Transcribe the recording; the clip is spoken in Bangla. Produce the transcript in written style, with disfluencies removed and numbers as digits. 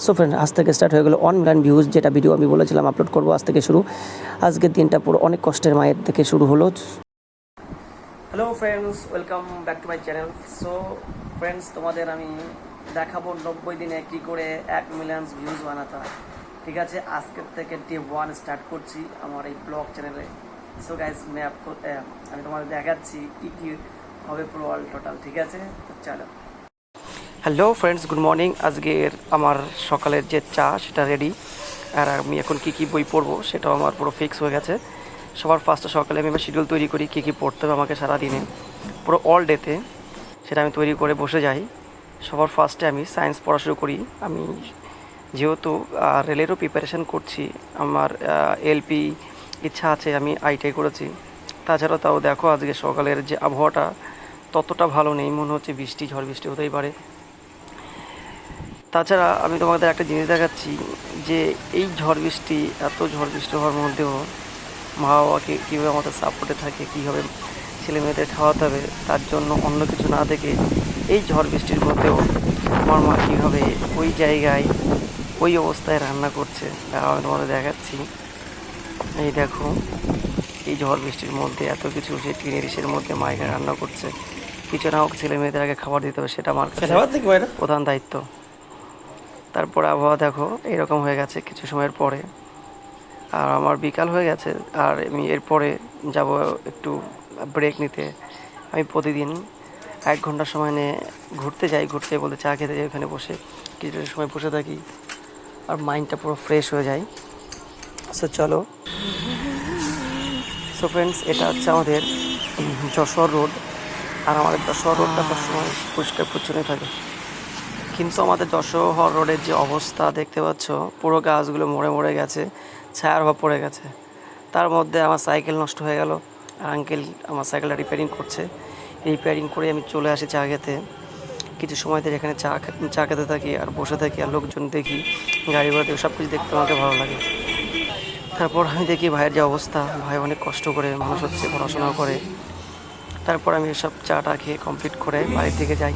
সো ফ্রেন্ড, আজ থেকে স্টার্ট হয়ে গেলো 1 মিলিয়ন ভিউজ, যেটা ভিডিও আমি বলেছিলাম আপলোড করবো আজ থেকে শুরু। আজকের দিনটা পুরো অনেক কষ্টের মায়ের থেকে শুরু হলো। Hello friends, welcome back to my channel. So friends, তোমাদের আমি দেখাবো 90 দিনে কী করে 1 মিলিয়ন ভিউজ বানাতে হয়। ঠিক আছে, আজকের থেকে ডে 1 স্টার্ট করছি আমার এই ব্লগ চ্যানেলে। সো গাইস, আমি তোমাদের দেখাচ্ছি কী কী হবে পুরো অল টোটাল। ঠিক আছে, তো চলো। Hello friends, good morning. আজকের আমার সকালের যে চা সেটা রেডি, আর আমি এখন কী কী বই পড়বো সেটাও আমার পুরো ফিক্স হয়ে গেছে। সবার ফার্স্টে সকালে আমি আমার শিডিউল তৈরি করি কী কী পড়তে হবে আমাকে সারাদিনে, পুরো অল ডেতে সেটা আমি তৈরি করে বসে যাই। সবার ফার্স্টে আমি সায়েন্স পড়া শুরু করি। আমি যেহেতু রেলেরও প্রিপারেশান করছি, আমার এলপি ইচ্ছা আছে, আমি আইটিআই করেছি। তাছাড়াও তাও দেখো আজকে সকালের যে আবহাওয়াটা ততটা ভালো নেই, মনে হচ্ছে ঝড় বৃষ্টি হতেই পারে। তাছাড়া আমি তোমাদের একটা জিনিস দেখাচ্ছি যে এই এত ঝড় বৃষ্টি হওয়ার মধ্যেও মা বাবাকে কীভাবে আমাদের সাপোর্টে থাকে, কীভাবে ছেলে মেয়েদের খাওয়াতে হবে তার জন্য অন্য কিছু না দেখে এই ঝড় বৃষ্টির মধ্যেও আমার মা কীভাবে ওই জায়গায় ওই অবস্থায় রান্না করছে তা আমি তোমাদের দেখাচ্ছি। এই দেখো, এই ঝড় বৃষ্টির মধ্যে এত কিছু সেই টিনের ইসের মধ্যে মায়েরা রান্না করছে। কিছু না হোক ছেলে মেয়েদের আগে খাবার দিতে হবে, সেটা আমার কাছে প্রধান দায়িত্ব। তারপরে আবহাওয়া দেখো এরকম হয়ে গেছে কিছু সময়ের পরে, আর আমার বিকাল হয়ে গেছে। আর আমি এরপরে যাব একটু ব্রেক নিতে। আমি প্রতিদিন 1 ঘন্টা সময় নিয়ে ঘুরতে বলতে চা খেতে যাই, ওখানে বসে কিছুটা সময় বসে থাকি আর মাইন্ডটা পুরো ফ্রেশ হয়ে যায়। সো চলো। সো ফ্রেন্ডস, এটা হচ্ছে আমাদের যশোর রোড, আর আমাদের যশোর রোডটা সবসময় পরিষ্কার পরিচ্ছন্নই থাকে। কিন্তু আমাদের যশোর রোডের যে অবস্থা দেখতে পাচ্ছ, পুরো গাছগুলো মরে গেছে, ছায়ার অভাব পড়ে গেছে। তার মধ্যে আমার সাইকেল নষ্ট হয়ে গেল, আর আঙ্কেল আমার সাইকেলটা রিপেয়ারিং করছে। রিপেয়ারিং করে আমি চলে আসি চা খেতে। কিছু সময় ধরে এখানে চা খেতে থাকি আর বসে থাকি, আর লোকজন দেখি, গাড়ি ঘোড়া দেখি, সব কিছু দেখতে আমাকে ভালো লাগে। তারপর আমি দেখি ভাইয়ের যে অবস্থা, ভাই অনেক কষ্ট করে মানুষ হচ্ছে, পড়াশোনা করে। তারপর আমি সব চাটা খেয়ে কমপ্লিট করে বাড়ির দিকে যাই।